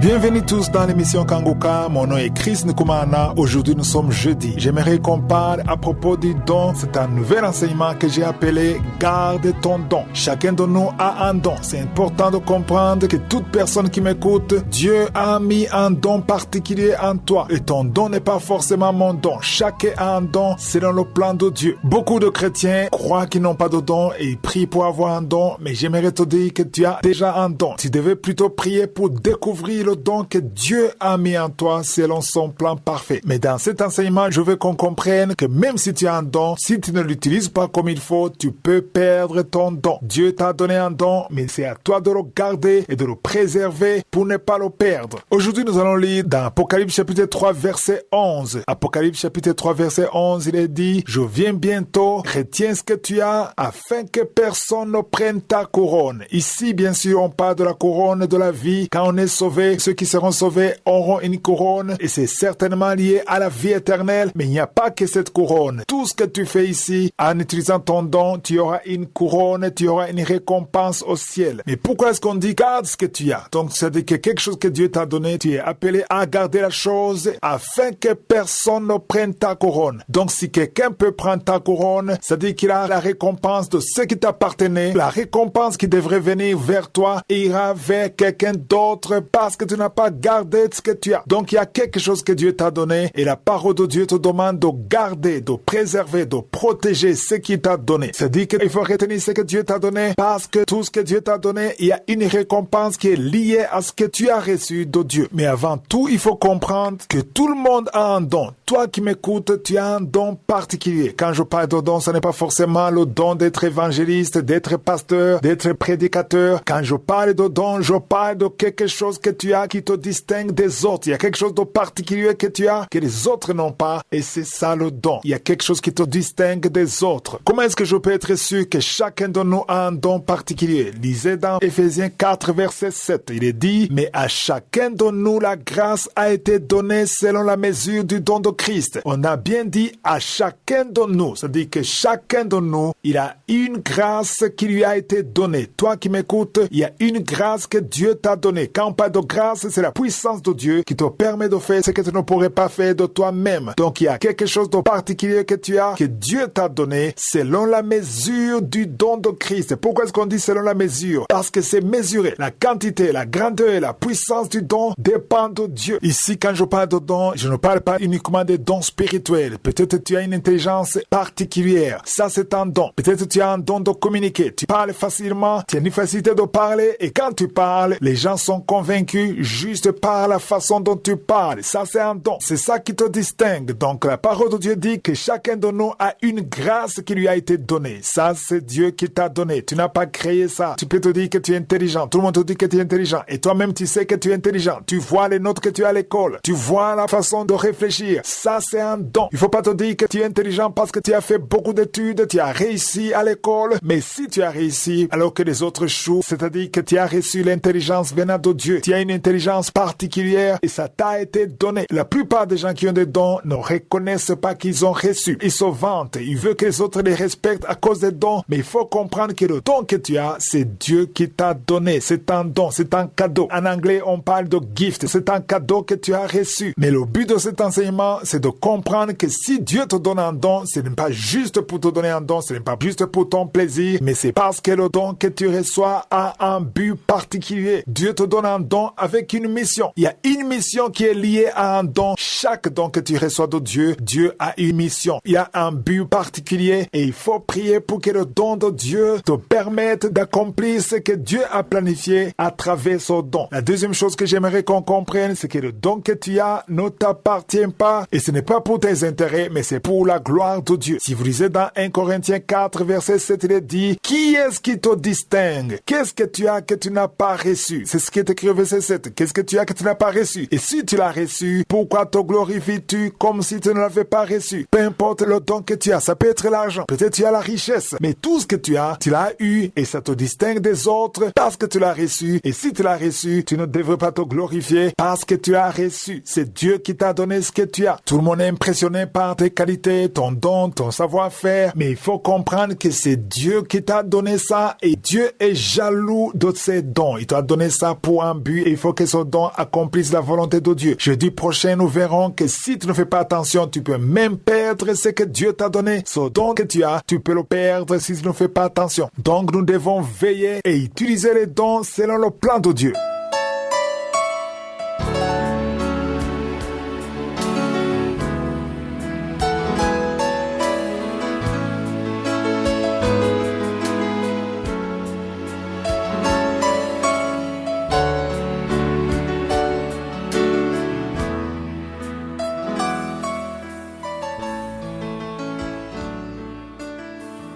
Bienvenue tous dans l'émission Kanguka. Mon nom est Chris Nkumana. Aujourd'hui, nous sommes jeudi. J'aimerais qu'on parle à propos du don. C'est un nouvel enseignement que j'ai appelé « Garde ton don ». Chacun de nous a un don. C'est important de comprendre que toute personne qui m'écoute, Dieu a mis un don particulier en toi. Et ton don n'est pas forcément mon don. Chacun a un don selon le plan de Dieu. Beaucoup de chrétiens croient qu'ils n'ont pas de don et ils prient pour avoir un don. Mais j'aimerais te dire que tu as déjà un don. Tu devais plutôt prier pour découvrir le don que Dieu a mis en toi selon son plan parfait. Mais dans cet enseignement, je veux qu'on comprenne que même si tu as un don, si tu ne l'utilises pas comme il faut, tu peux perdre ton don. Dieu t'a donné un don, mais c'est à toi de le garder et de le préserver pour ne pas le perdre. Aujourd'hui, nous allons lire dans Apocalypse chapitre 3, verset 11. Apocalypse chapitre 3, verset 11, il est dit « Je viens bientôt, retiens ce que tu as, afin que personne ne prenne ta couronne. » Ici, bien sûr, on parle de la couronne de la vie. Quand on est sauvé, ceux qui seront sauvés auront une couronne et c'est certainement lié à la vie éternelle, mais il n'y a pas que cette couronne. Tout ce que tu fais ici, en utilisant ton don, tu auras une couronne, tu auras une récompense au ciel. Mais pourquoi est-ce qu'on dit garde ce que tu as? Donc, c'est-à-dire que quelque chose que Dieu t'a donné, tu es appelé à garder la chose afin que personne ne prenne ta couronne. Donc, si quelqu'un peut prendre ta couronne, c'est-à-dire qu'il a la récompense de ce qui t'appartenait, la récompense qui devrait venir vers toi ira vers quelqu'un d'autre parce que tu n'as pas gardé ce que tu as. Donc il y a quelque chose que Dieu t'a donné et la parole de Dieu te demande de garder, de préserver, de protéger ce qu'il t'a donné. C'est-à-dire qu'il faut retenir ce que Dieu t'a donné parce que tout ce que Dieu t'a donné, il y a une récompense qui est liée à ce que tu as reçu de Dieu. Mais avant tout, il faut comprendre que tout le monde a un don. Toi qui m'écoutes, tu as un don particulier. Quand je parle de don, ce n'est pas forcément le don d'être évangéliste, d'être pasteur, d'être prédicateur. Quand je parle de don, je parle de quelque chose que tu as qui te distingue des autres. Il y a quelque chose de particulier que tu as que les autres n'ont pas et c'est ça le don. Il y a quelque chose qui te distingue des autres. Comment est-ce que je peux être sûr que chacun de nous a un don particulier? Lisez dans Éphésiens 4 verset 7. Il est dit, mais à chacun de nous la grâce a été donnée selon la mesure du don de Christ. On a bien dit à chacun de nous. C'est-à-dire que chacun de nous, il a une grâce qui lui a été donnée. Toi qui m'écoutes, il y a une grâce que Dieu t'a donnée. Quand on parle de grâce, c'est la puissance de Dieu qui te permet de faire ce que tu ne pourrais pas faire de toi-même. Donc il y a quelque chose de particulier que tu as, que Dieu t'a donné selon la mesure du don de Christ. Pourquoi est-ce qu'on dit selon la mesure? Parce que c'est mesuré. La quantité, la grandeur et la puissance du don dépendent de Dieu. Ici, quand je parle de don, je ne parle pas uniquement des dons spirituels. Peut-être tu as une intelligence particulière. Ça, c'est un don. Peut-être tu as un don de communiquer. Tu parles facilement, tu as une facilité de parler et quand tu parles, les gens sont convaincus juste par la façon dont tu parles. Ça, c'est un don. C'est ça qui te distingue. Donc, la parole de Dieu dit que chacun de nous a une grâce qui lui a été donnée. Ça, c'est Dieu qui t'a donné. Tu n'as pas créé ça. Tu peux te dire que tu es intelligent. Tout le monde te dit que tu es intelligent. Et toi-même, tu sais que tu es intelligent. Tu vois les notes que tu as à l'école. Tu vois la façon de réfléchir. Ça, c'est un don. Il faut pas te dire que tu es intelligent parce que tu as fait beaucoup d'études, tu as réussi à l'école. Mais si tu as réussi alors que les autres échouent, c'est-à-dire que tu as reçu l'intelligence venant de Dieu. Tu as une intelligence particulière et ça t'a été donné. La plupart des gens qui ont des dons ne reconnaissent pas qu'ils ont reçu. Ils se vantent. Ils veulent que les autres les respectent à cause des dons. Mais il faut comprendre que le don que tu as, c'est Dieu qui t'a donné. C'est un don. C'est un cadeau. En anglais, on parle de gift. C'est un cadeau que tu as reçu. Mais le but de cet enseignement, c'est de comprendre que si Dieu te donne un don, ce n'est pas juste pour te donner un don. Ce n'est pas juste pour ton plaisir. Mais c'est parce que le don que tu reçois a un but particulier. Dieu te donne un don avec une mission. Il y a une mission qui est liée à un don. Chaque don que tu reçois de Dieu, Dieu a une mission. Il y a un but particulier et il faut prier pour que le don de Dieu te permette d'accomplir ce que Dieu a planifié à travers ce don. La deuxième chose que j'aimerais qu'on comprenne, c'est que le don que tu as ne t'appartient pas et ce n'est pas pour tes intérêts, mais c'est pour la gloire de Dieu. Si vous lisez dans 1 Corinthiens 4, verset 7, il est dit, qui est-ce qui te distingue? Qu'est-ce que tu as que tu n'as pas reçu? C'est ce qui est écrit au verset 7. Qu'est-ce que tu as que tu n'as pas reçu? Et si tu l'as reçu, pourquoi te glorifies-tu comme si tu ne l'avais pas reçu? Peu importe le don que tu as, ça peut être l'argent, peut-être tu as la richesse, mais tout ce que tu as, tu l'as eu et ça te distingue des autres parce que tu l'as reçu. Et si tu l'as reçu, tu ne devrais pas te glorifier parce que tu l'as reçu. C'est Dieu qui t'a donné ce que tu as. Tout le monde est impressionné par tes qualités, ton don, ton savoir-faire. Mais il faut comprendre que c'est Dieu qui t'a donné ça et Dieu est jaloux de ses dons. Il t'a donné ça pour un but et il faut que ce don accomplisse la volonté de Dieu. Jeudi prochain, nous verrons que si tu ne fais pas attention, tu peux même perdre ce que Dieu t'a donné. Ce don que tu as, tu peux le perdre si tu ne fais pas attention. Donc nous devons veiller et utiliser les dons selon le plan de Dieu.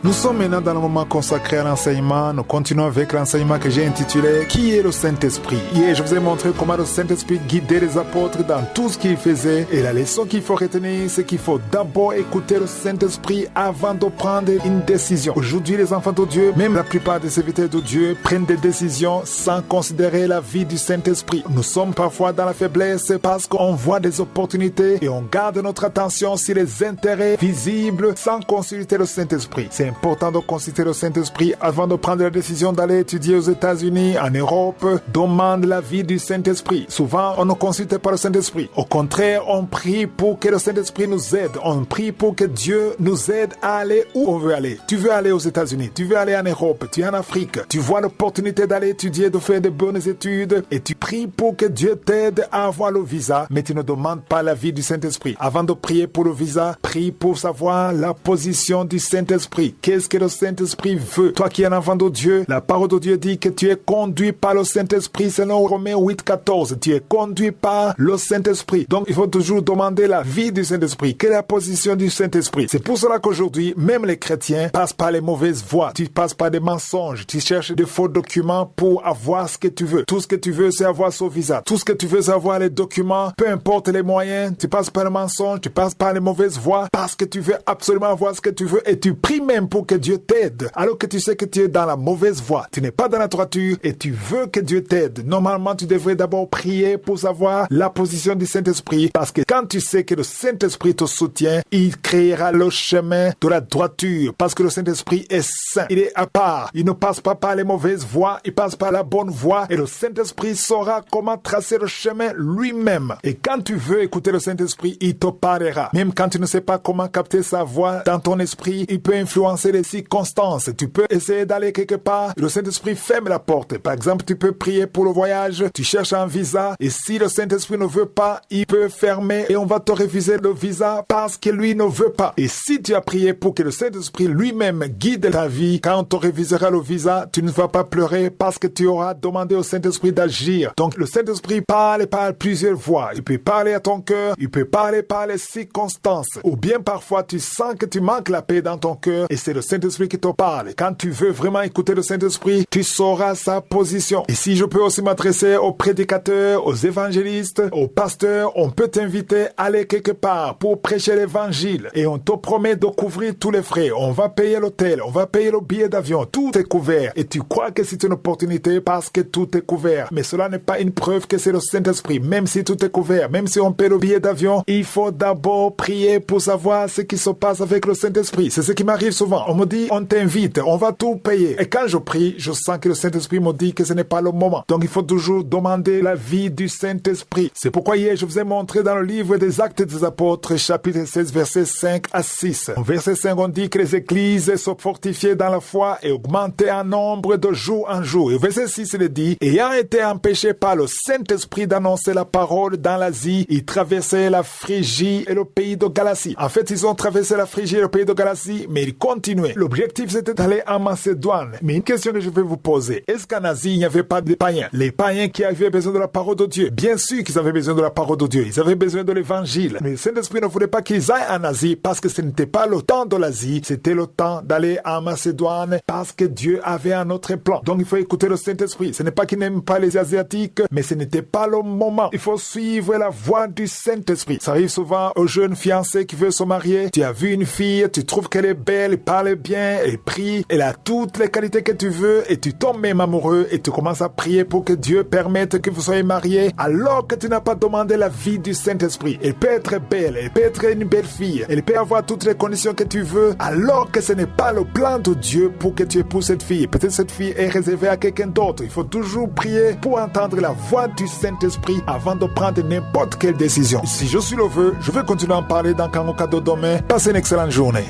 Nous sommes maintenant dans le moment consacré à l'enseignement. Nous continuons avec l'enseignement que j'ai intitulé « Qui est le Saint-Esprit ?» Hier, je vous ai montré comment le Saint-Esprit guidait les apôtres dans tout ce qu'ils faisaient. Et la leçon qu'il faut retenir, c'est qu'il faut d'abord écouter le Saint-Esprit avant de prendre une décision. Aujourd'hui, les enfants de Dieu, même la plupart des serviteurs de Dieu, prennent des décisions sans considérer la vie du Saint-Esprit. Nous sommes parfois dans la faiblesse parce qu'on voit des opportunités et on garde notre attention sur les intérêts visibles sans consulter le Saint-Esprit. C'est important de consulter le Saint-Esprit avant de prendre la décision d'aller étudier aux États-Unis, en Europe. Demande l'avis du Saint-Esprit. Souvent, on ne consulte pas le Saint-Esprit. Au contraire, on prie pour que le Saint-Esprit nous aide. On prie pour que Dieu nous aide à aller où on veut aller. Tu veux aller aux États-Unis, tu veux aller en Europe, tu es en Afrique. Tu vois l'opportunité d'aller étudier, de faire de bonnes études et tu pries pour que Dieu t'aide à avoir le visa, mais tu ne demandes pas l'avis du Saint-Esprit. Avant de prier pour le visa, prie pour savoir la position du Saint-Esprit. Qu'est-ce que le Saint-Esprit veut? Toi qui es un enfant de Dieu, la parole de Dieu dit que tu es conduit par le Saint-Esprit selon Romains 8,14. Tu es conduit par le Saint-Esprit. Donc, il faut toujours demander la vie du Saint-Esprit. Quelle est la position du Saint-Esprit? C'est pour cela qu'aujourd'hui, même les chrétiens passent par les mauvaises voies. Tu passes par des mensonges. Tu cherches des faux documents pour avoir ce que tu veux. Tout ce que tu veux, c'est avoir ce visa. Tout ce que tu veux, c'est avoir les documents. Peu importe les moyens, tu passes par les mensonges, tu passes par les mauvaises voies parce que tu veux absolument avoir ce que tu veux et tu pries même pour que Dieu t'aide, alors que tu sais que tu es dans la mauvaise voie. Tu n'es pas dans la droiture et tu veux que Dieu t'aide. Normalement, tu devrais d'abord prier pour savoir la position du Saint-Esprit, parce que quand tu sais que le Saint-Esprit te soutient, il créera le chemin de la droiture, parce que le Saint-Esprit est saint. Il est à part. Il ne passe pas par les mauvaises voies, il passe par la bonne voie et le Saint-Esprit saura comment tracer le chemin lui-même. Et quand tu veux écouter le Saint-Esprit, il te parlera. Même quand tu ne sais pas comment capter sa voix dans ton esprit, il peut influencer les circonstances. Tu peux essayer d'aller quelque part, le Saint-Esprit ferme la porte. Par exemple, tu peux prier pour le voyage, tu cherches un visa, et si le Saint-Esprit ne veut pas, il peut fermer et on va te refuser le visa parce que lui ne veut pas. Et si tu as prié pour que le Saint-Esprit lui-même guide ta vie, quand on te refusera le visa, tu ne vas pas pleurer parce que tu auras demandé au Saint-Esprit d'agir. Donc le Saint-Esprit parle par plusieurs voies. Il peut parler à ton cœur, il peut parler par les circonstances. Ou bien parfois tu sens que tu manques la paix dans ton cœur et c'est le Saint-Esprit qui te parle. Quand tu veux vraiment écouter le Saint-Esprit, tu sauras sa position. Et si je peux aussi m'adresser aux prédicateurs, aux évangélistes, aux pasteurs, on peut t'inviter à aller quelque part pour prêcher l'évangile. Et on te promet de couvrir tous les frais. On va payer l'hôtel, on va payer le billet d'avion. Tout est couvert. Et tu crois que c'est une opportunité parce que tout est couvert. Mais cela n'est pas une preuve que c'est le Saint-Esprit. Même si tout est couvert, même si on paye le billet d'avion, il faut d'abord prier pour savoir ce qui se passe avec le Saint-Esprit. C'est ce qui m'arrive souvent. On me dit, on t'invite, on va tout payer. Et quand je prie, je sens que le Saint-Esprit me dit que ce n'est pas le moment. Donc il faut toujours demander l'avis du Saint-Esprit. C'est pourquoi hier, je vous ai montré dans le livre des Actes des Apôtres, chapitre 16, versets 5 à 6. Au verset 5, on dit que les églises se fortifiaient dans la foi et augmentaient en nombre de jour en jour. Et au verset 6, il dit, ayant été empêchés par le Saint-Esprit d'annoncer la parole dans l'Asie, ils traversaient la Phrygie et le pays de Galatie. En fait, ils ont traversé la Phrygie et le pays de Galatie, mais ils continuaient. L'objectif, c'était d'aller en Macédoine. Mais une question que je vais vous poser, est-ce qu'en Asie, il n'y avait pas de païens? Les païens qui avaient besoin de la parole de Dieu. Bien sûr qu'ils avaient besoin de la parole de Dieu. Ils avaient besoin de l'évangile. Mais le Saint-Esprit ne voulait pas qu'ils aillent en Asie parce que ce n'était pas le temps de l'Asie. C'était le temps d'aller en Macédoine parce que Dieu avait un autre plan. Donc il faut écouter le Saint-Esprit. Ce n'est pas qu'il n'aime pas les Asiatiques, mais ce n'était pas le moment. Il faut suivre la voie du Saint-Esprit. Ça arrive souvent aux jeunes fiancés qui veulent se marier. Tu as vu une fille, tu trouves qu'elle est belle, pas parle bien, elle prie, elle a toutes les qualités que tu veux et tu tombes même amoureux et tu commences à prier pour que Dieu permette que vous soyez mariés alors que tu n'as pas demandé la vie du Saint-Esprit. Elle peut être belle, elle peut être une belle fille, elle peut avoir toutes les conditions que tu veux alors que ce n'est pas le plan de Dieu pour que tu épouses cette fille. Peut-être cette fille est réservée à quelqu'un d'autre. Il faut toujours prier pour entendre la voix du Saint-Esprit avant de prendre n'importe quelle décision. Si je suis le vœu, je vais continuer à en parler dans Kangoka de demain. Passez une excellente journée.